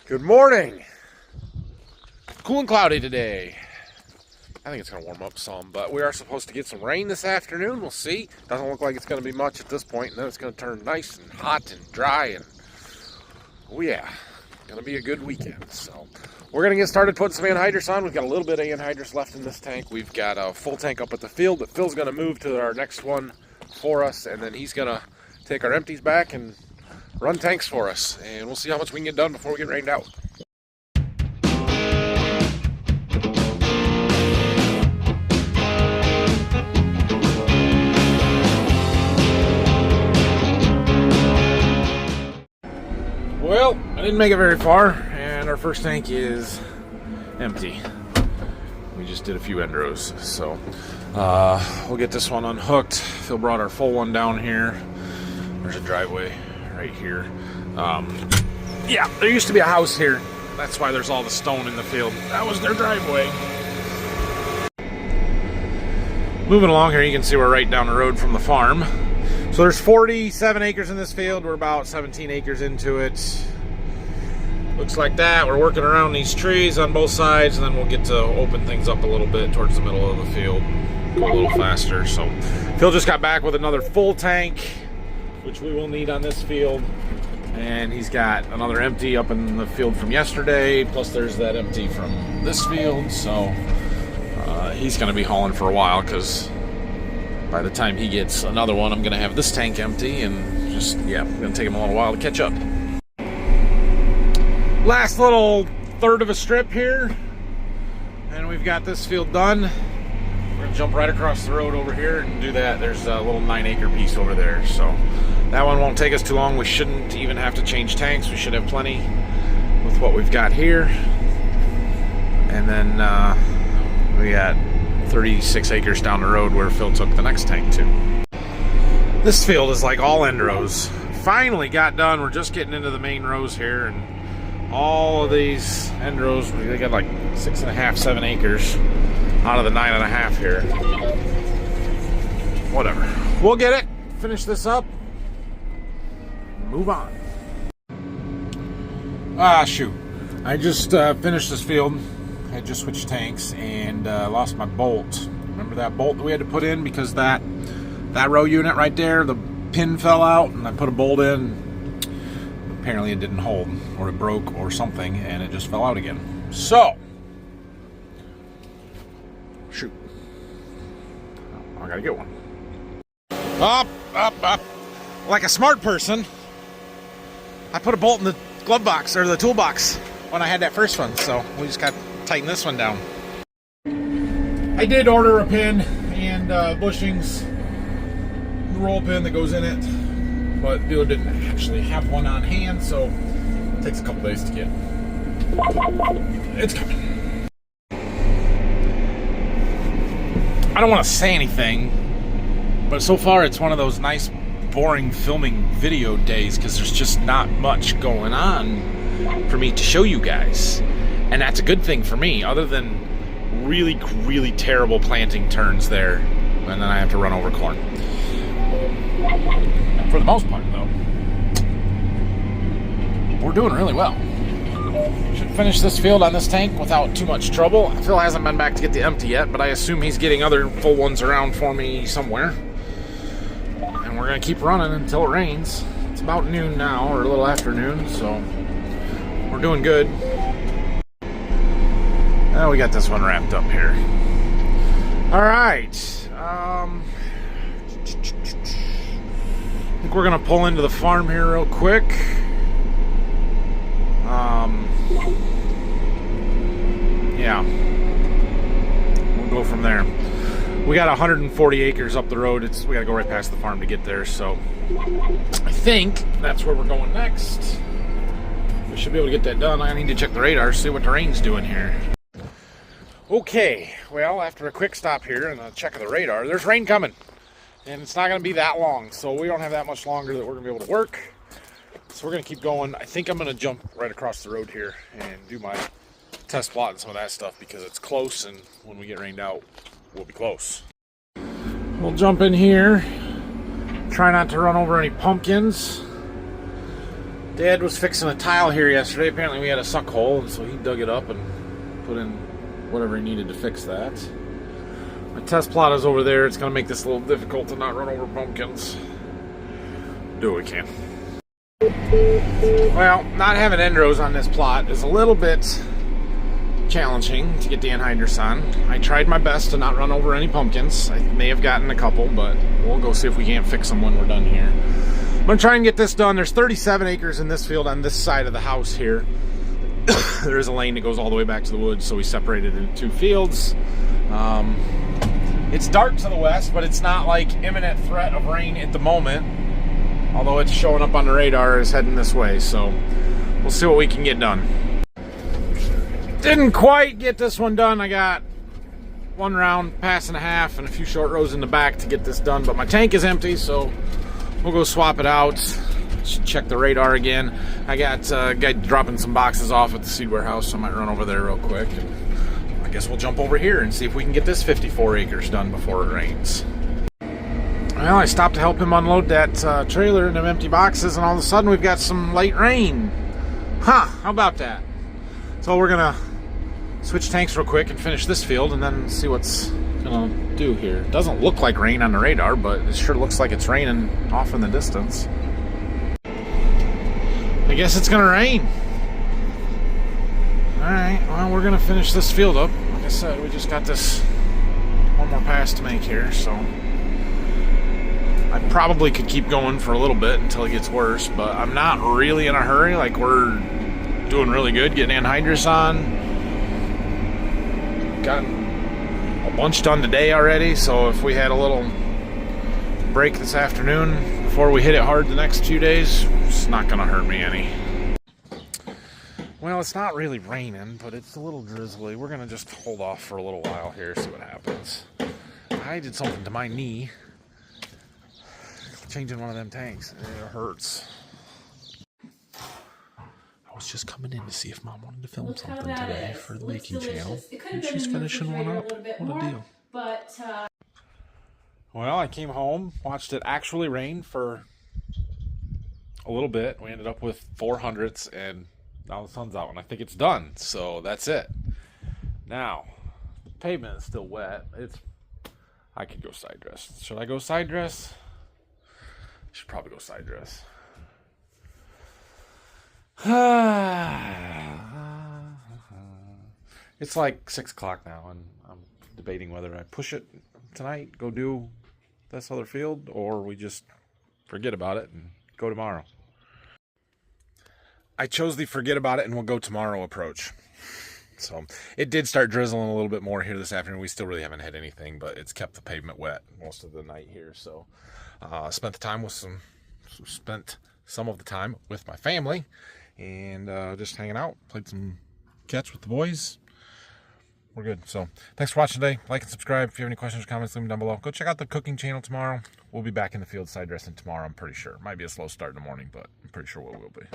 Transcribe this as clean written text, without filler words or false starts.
Good morning. Cool and cloudy today. I think it's going to warm up some, but we are supposed to get some rain this afternoon. We'll see. Doesn't look like it's going to be much at this point, and then it's going to turn nice and hot and dry, and oh yeah, going to be a good weekend. So we're going to get started putting some anhydrous on. We've got a little bit of anhydrous left in this tank. We've got a full tank up at the field, but Phil's going to move to our next one for us, and then he's going to take our empties back and run tanks for us, and we'll see how much we can get done before we get rained out. Well, I didn't make it very far, and our first tank is empty. We just did a few end rows, so we'll get this one unhooked. Phil brought our full one down here. There's a driveway right here. Yeah, there used to be a house here. That's why there's all the stone in the field. That was their driveway. Moving along here, you can see we're right down the road from the farm. So there's 47 acres in this field. We're about 17 acres into it. Looks like that. We're working around these trees on both sides, and then we'll get to open things up a little bit towards the middle of the field. Go a little faster. So Phil just got back with another full tank, which we will need on this field. And he's got another empty up in the field from yesterday. Plus there's that empty from this field. So he's going to be hauling for a while, because by the time he gets another one, I'm going to have this tank empty, and just, yeah, it's going to take him a little while to catch up. Last little third of a strip here, and we've got this field done. We're going to jump right across the road over here and do that. There's a little 9-acre piece over there, so that one won't take us too long. We shouldn't even have to change tanks. We should have plenty with what we've got here. And then we got 36 acres down the road where Phil took the next tank to. This field is like all end rows. Finally got done. We're just getting into the main rows here, and all of these end rows, they got like 6.5, 7 acres out of the 9.5 here. Whatever. We'll get it. Finish this up. Move on. Shoot. I just finished this field. I just switched tanks and lost my bolt. Remember that bolt that we had to put in because that row unit right there, the pin fell out, and I put a bolt in. Apparently it didn't hold, or it broke or something, and it just fell out again. So, shoot. I gotta get one. Up. Like a smart person, I put a bolt in the glove box, or the toolbox, when I had that first one, so we just got tighten this one down. I did order a pin and bushings, the roll pin that goes in it, but the dealer didn't actually have one on hand, so it takes a couple days to get. It's coming. I don't want to say anything, but so far it's one of those nice, boring filming video days, because there's just not much going on for me to show you guys. And that's a good thing for me, other than really, really terrible planting turns there, and then I have to run over corn. For the most part, though, we're doing really well. Should finish this field on this tank without too much trouble. Phil hasn't been back to get the empty yet, but I assume he's getting other full ones around for me somewhere. And we're going to keep running until it rains. It's about noon now, or a little after noon, so we're doing good. Now we got this one wrapped up here. All right. I think we're gonna pull into the farm here real quick. Yeah. We'll go from there. We got 140 acres up the road. We gotta go right past the farm to get there, so I think that's where we're going next. We should be able to get that done. I need to check the radar, see what the rain's doing here. Okay, well, after a quick stop here and a check of the radar, there's rain coming. And it's not going to be that long, so we don't have that much longer that we're going to be able to work. So we're going to keep going. I think I'm going to jump right across the road here and do my test plot and some of that stuff, because it's close, and when we get rained out, we'll be close. We'll jump in here. Try not to run over any pumpkins. Dad was fixing a tile here yesterday. Apparently we had a suck hole, and so he dug it up and put in whatever he needed to fix that. My test plot is over there. It's going to make this a little difficult to not run over pumpkins. Do what we can. Well, not having end rows on this plot is a little bit challenging to get the anhydrous on. I tried my best to not run over any pumpkins. I may have gotten a couple, but we'll go see if we can't fix them when we're done here. I'm going to try and get this done. There's 37 acres in this field on this side of the house here. There is a lane that goes all the way back to the woods, so we separated it into 2 fields. It's dark to the west, but it's not like imminent threat of rain at the moment. Although it's showing up on the radar is heading this way, so we'll see what we can get done. Didn't quite get this one done. I got 1 round, pass and a half, and a few short rows in the back to get this done, but my tank is empty, so we'll go swap it out. Should check the radar again. I got a guy dropping some boxes off at the seed warehouse, so I might run over there real quick. And I guess we'll jump over here and see if we can get this 54 acres done before it rains. Well, I stopped to help him unload that trailer in them empty boxes, and all of a sudden we've got some light rain. Huh, how about that? So we're gonna switch tanks real quick and finish this field and then see what's gonna do here. It doesn't look like rain on the radar, but it sure looks like it's raining off in the distance. I guess it's gonna rain. Alright, well, we're gonna finish this field up. Like I said, we just got this 1 more pass to make here, so I probably could keep going for a little bit until it gets worse, but I'm not really in a hurry. Like, we're doing really good, getting anhydrous on. Got a bunch done today already, so if we had a little break this afternoon before we hit it hard the next few days, it's not gonna hurt me any. Well, it's not really raining, but it's a little drizzly. We're gonna just hold off for a little while here, see what happens. I did something to my knee, changing one of them tanks. It hurts. I was just coming in to see if Mom wanted to film something today for the baking channel. And she's finishing one up. What a deal. Well, I came home, watched it actually rain for a little bit. We ended up with 400ths, and now the sun's out, and I think it's done. So that's it. Now, the pavement is still wet. I could go side dress. Should I go side dress? Should probably go side dress. It's like 6 o'clock now, and I'm debating whether I push it tonight, go do this other field, or we just forget about it and go tomorrow. I chose the forget about it and we'll go tomorrow approach. So it did start drizzling a little bit more here this afternoon. We still really haven't hit anything, but it's kept the pavement wet most of the night here. So spent some of the time with my family and just hanging out, played some catch with the boys. We're good. So thanks for watching today. Like and subscribe. If you have any questions or comments, leave them down below. Go check out the cooking channel tomorrow. We'll be back in the field side dressing tomorrow, I'm pretty sure. It might be a slow start in the morning, but I'm pretty sure we will be.